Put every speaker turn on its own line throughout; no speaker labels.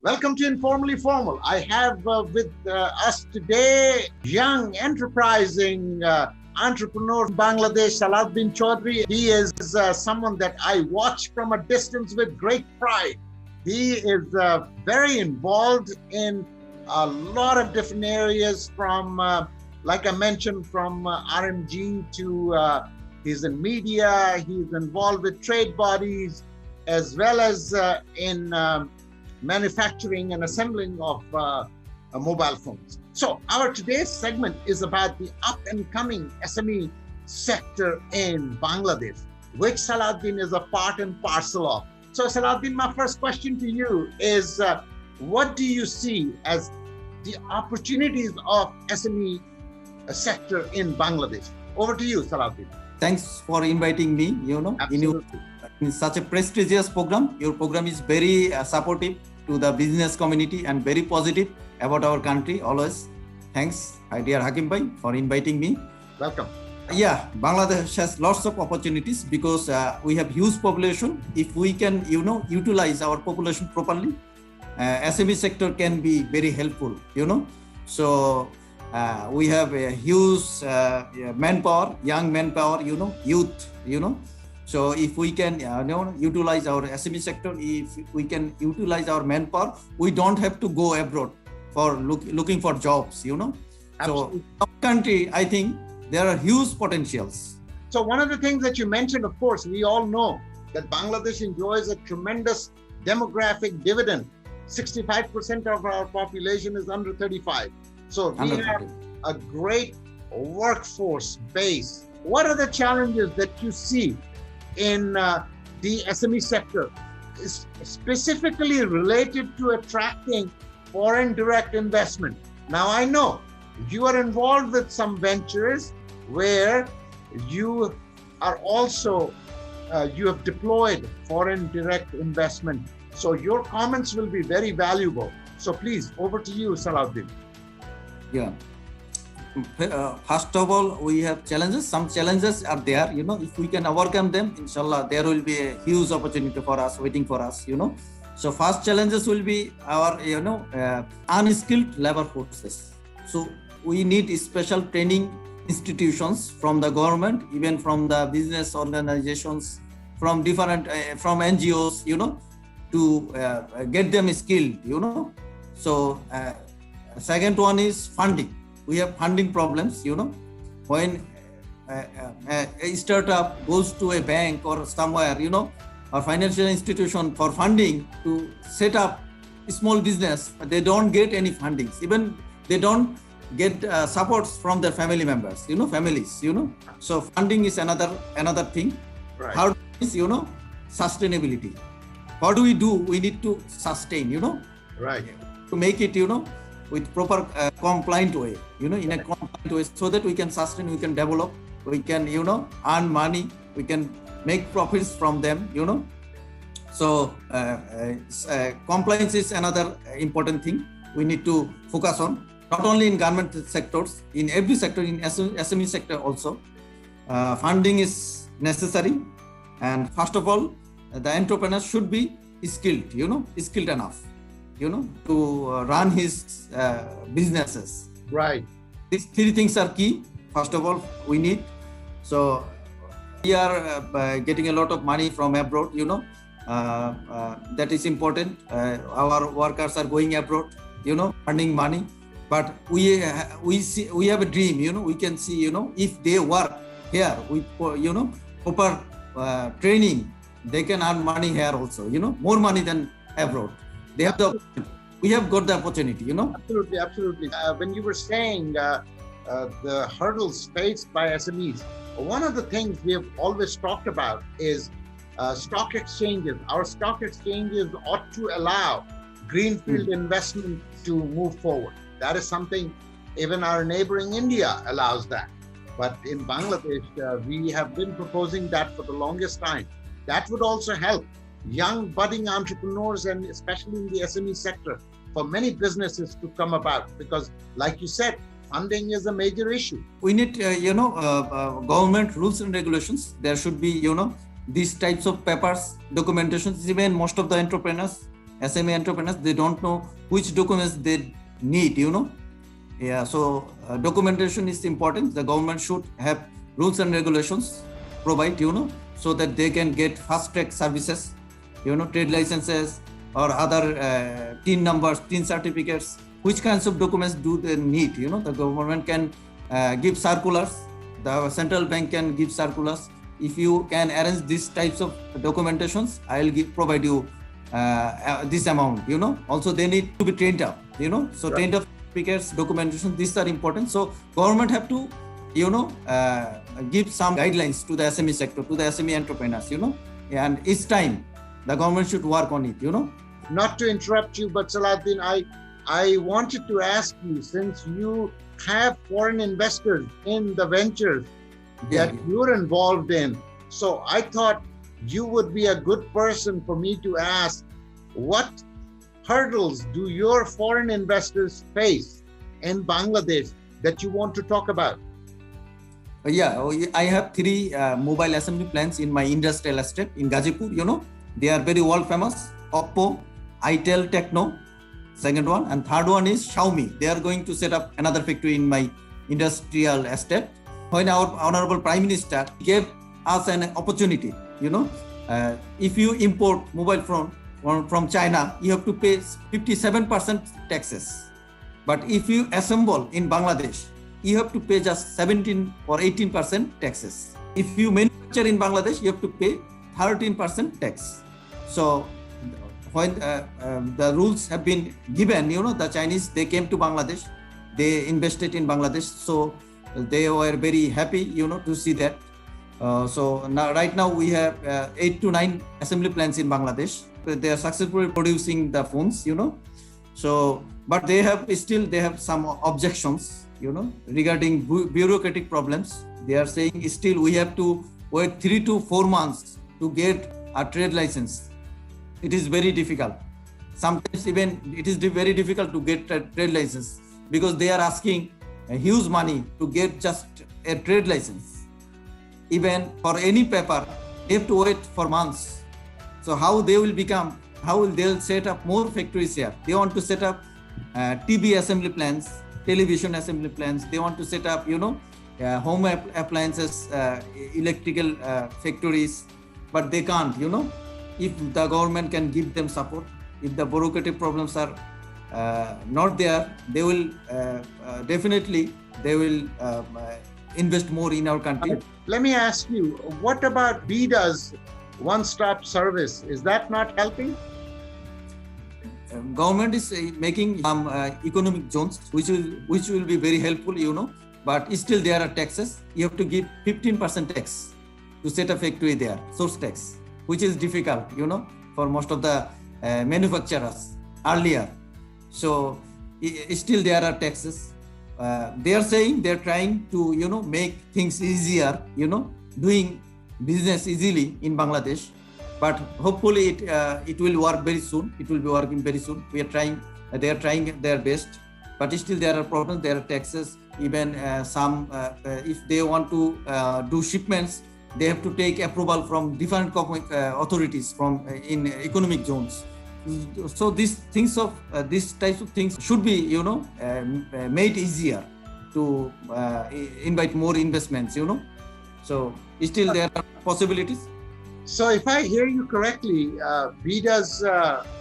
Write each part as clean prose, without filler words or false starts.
Welcome to Informally Formal. I have with us today young, enterprising entrepreneur from Bangladesh, Salahuddin Chaudhry. He is someone that I watch from a distance with great pride. He is very involved in a lot of different areas from, like I mentioned, from RMG to he's in media, he's involved with trade bodies, as well as in manufacturing and assembling of mobile phones. So our today's segment is about the up and coming SME sector in Bangladesh, which Salahuddin is a part and parcel of. So Salahuddin, my first question to you is, what do you see as the opportunities of SME sector in Bangladesh? Over to you, Salahuddin.
Thanks for inviting me, in such a prestigious program. Your program is very supportive to the business community and very positive about our country always. Thanks, dear Hakim Bhai, for inviting me.
Welcome.
Yeah, Bangladesh has lots of opportunities because we have huge population. If we can, utilize our population properly, SME sector can be very helpful, So we have a huge manpower, young manpower, youth, So if we can utilize our SME sector, if we can utilize our manpower, we don't have to go abroad for looking for jobs,
Absolutely.
So our country, I think there are huge potentials.
So one of the things that you mentioned, of course, we all know that Bangladesh enjoys a tremendous demographic dividend. 65% of our population is under 35. So we have a great workforce base. What are the challenges that you see in the SME sector, is specifically related to attracting foreign direct investment? Now, I know you are involved with some ventures where you are also, you have deployed foreign direct investment. So your comments will be very valuable. So please, over to you, Salahuddin.
Yeah. First of all, we have challenges. Some challenges are there, if we can overcome them, inshallah, there will be a huge opportunity for us, waiting for us, So first challenges will be our, unskilled labor forces. So we need special training institutions from the government, even from the business organizations, from different, from NGOs, to get them skilled, So second one is funding. We have funding problems, when a startup goes to a bank or somewhere, or financial institution for funding to set up a small business, they don't get any fundings. Even they don't get supports from their family members, families, So funding is another thing.
Right.
How is, sustainability. What do? We need to sustain,
Right.
To make it, with proper compliant way, in a compliant way, so that we can sustain, we can develop, we can, earn money, we can make profits from them, So compliance is another important thing we need to focus on, not only in government sectors, in every sector, in SME sector also. Funding is necessary. And first of all, the entrepreneur should be skilled, skilled enough, to run his businesses.
Right.
These three things are key. First of all, we need. So we are getting a lot of money from abroad, that is important. Our workers are going abroad, earning money. But we have a dream, we can see, if they work here with, proper training, they can earn money here also, more money than abroad. They have we have got the opportunity,
Absolutely, absolutely. When you were saying the hurdles faced by SMEs, one of the things we have always talked about is stock exchanges. Our stock exchanges ought to allow greenfield investment to move forward. That is something even our neighboring India allows that. But in Bangladesh, we have been proposing that for the longest time. That would also help young budding entrepreneurs, and especially in the SME sector, for many businesses to come about, because like you said, funding is a major issue.
We need, government rules and regulations. There should be, these types of papers, documentations. Even most of the entrepreneurs, SME entrepreneurs, they don't know which documents they need, Yeah, so documentation is important. The government should have rules and regulations provide, so that they can get fast track services, trade licenses or other TIN numbers, TIN certificates. Which kinds of documents do they need? The government can give circulars. The central bank can give circulars. If you can arrange these types of documentations, I'll provide you this amount. Also they need to be trained up. So right. Trained up certificates, documentation. These are important. So government have to give some guidelines to the SME sector, to the SME entrepreneurs. And each time the government should work on it.
Not to interrupt you, but Salahuddin, I wanted to ask you, since you have foreign investors in the ventures that you're involved in, so I thought you would be a good person for me to ask, what hurdles do your foreign investors face in Bangladesh that you want to talk about?
I have 3 mobile assembly plants in my industrial estate in Gazipur. They are very world famous. Oppo, Itel, Techno, second one, and third one is Xiaomi. They are going to set up another factory in my industrial estate. When our Honorable Prime Minister gave us an opportunity, if you import mobile phone from China, you have to pay 57% taxes. But if you assemble in Bangladesh, you have to pay just 17 or 18% taxes. If you manufacture in Bangladesh, you have to pay 13% tax. So when the rules have been given, the Chinese, they came to Bangladesh, they invested in Bangladesh. So they were very happy, to see that. So now, right now we have 8 to 9 assembly plants in Bangladesh. They are successfully producing the phones, So, but they have some objections, regarding bureaucratic problems. They are saying still we have to wait 3 to 4 months to get a trade license. It is very difficult. Sometimes even it is very difficult to get a trade license because they are asking a huge money to get just a trade license. Even for any paper, they have to wait for months. So how will they set up more factories here? They want to set up TV assembly plants, television assembly plants. They want to set up, home appliances, electrical factories, but they can't, If the government can give them support, if the bureaucratic problems are not there, they will definitely invest more in our country.
Let me ask you, what about VIDA's one-stop service? Is that not helping?
Government is making some economic zones, which will be very helpful, but still there are taxes. You have to give 15% tax to set a factory there, source tax, which is difficult, for most of the manufacturers earlier. So still there are taxes. They are saying they're trying to, make things easier, doing business easily in Bangladesh. But hopefully it will work very soon. It will be working very soon. They are trying their best. But still there are problems, there are taxes. Even some, if they want to do shipments, they have to take approval from different authorities from in economic zones. So these types of things should be, made easier to invite more investments, So still there are possibilities.
So if I hear you correctly, VIDA's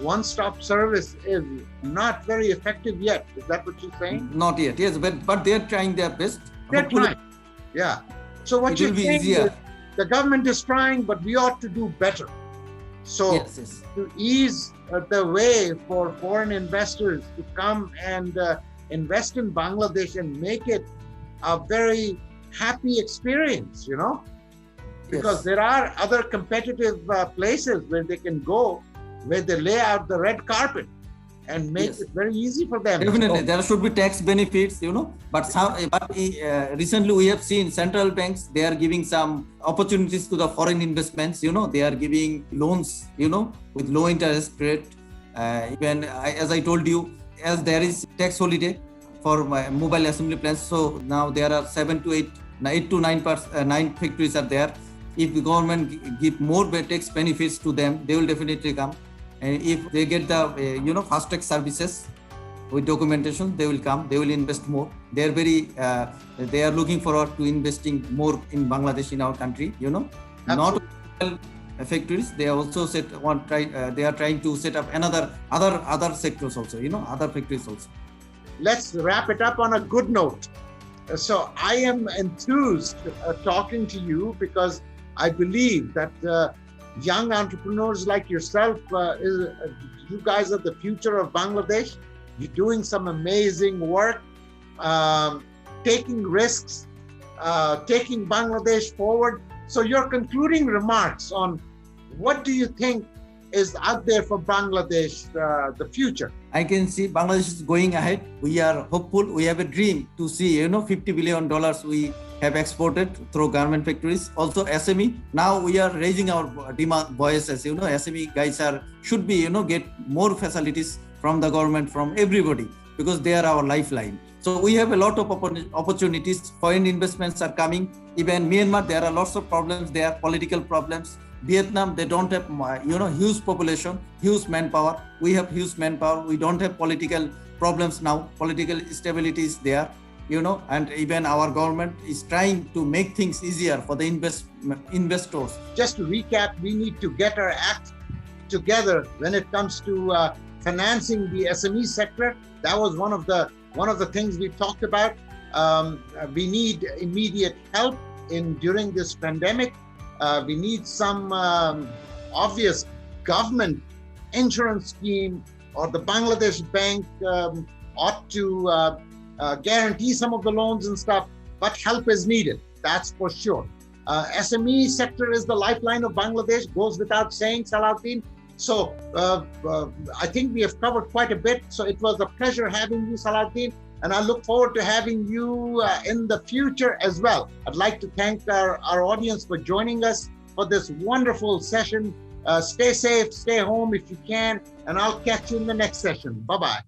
one-stop service is not very effective yet. Is that what you're saying?
Not yet, yes, but they're trying their best.
They're trying, yeah. So what you're saying is the government is trying, but we ought to do better. So yes. To ease the way for foreign investors to come and invest in Bangladesh and make it a very happy experience, Because there are other competitive places where they can go, where they lay out the red carpet and make it very easy for them.
Definitely, there should be tax benefits, But recently we have seen central banks, they are giving some opportunities to the foreign investments, They are giving loans, with low interest rate. Even as I told you, as there is tax holiday for my mobile assembly plants, so now there are 7 to 8 to 9 factories are there. If the government give more tax benefits to them, they will definitely come. And if they get the fast track services with documentation, they will come, they will invest more. They are they are looking forward to investing more in Bangladesh, in our country, not factories. They are also they are trying to set up other sectors also, other factories also.
Let's wrap it up on a good note. So I am enthused talking to you, because I believe that young entrepreneurs like yourself, you guys are the future of Bangladesh. You're doing some amazing work, taking risks, taking Bangladesh forward. So your concluding remarks on what do you think is out there for Bangladesh, the future?
I can see Bangladesh is going ahead. We are hopeful. We have a dream to see, $50 billion we have exported through garment factories. Also SME. Now we are raising our demand voices. SME guys should be, get more facilities from the government, from everybody, because they are our lifeline. So we have a lot of opportunities. Foreign investments are coming. Even Myanmar, there are lots of problems. There are political problems. Vietnam, they don't have, huge population, huge manpower. We have huge manpower. We don't have political problems now. Political stability is there, and even our government is trying to make things easier for the investors.
Just to recap, we need to get our act together when it comes to financing the SME sector. That was one of the things we talked about. We need immediate help during this pandemic. We need some obvious government insurance scheme, or the Bangladesh Bank ought to guarantee some of the loans and stuff, but help is needed, that's for sure. SME sector is the lifeline of Bangladesh, goes without saying, Salahuddin. So I think we have covered quite a bit. So it was a pleasure having you, Salahuddin. And I look forward to having you in the future as well. I'd like to thank our audience for joining us for this wonderful session. Stay safe, stay home if you can, and I'll catch you in the next session. Bye-bye.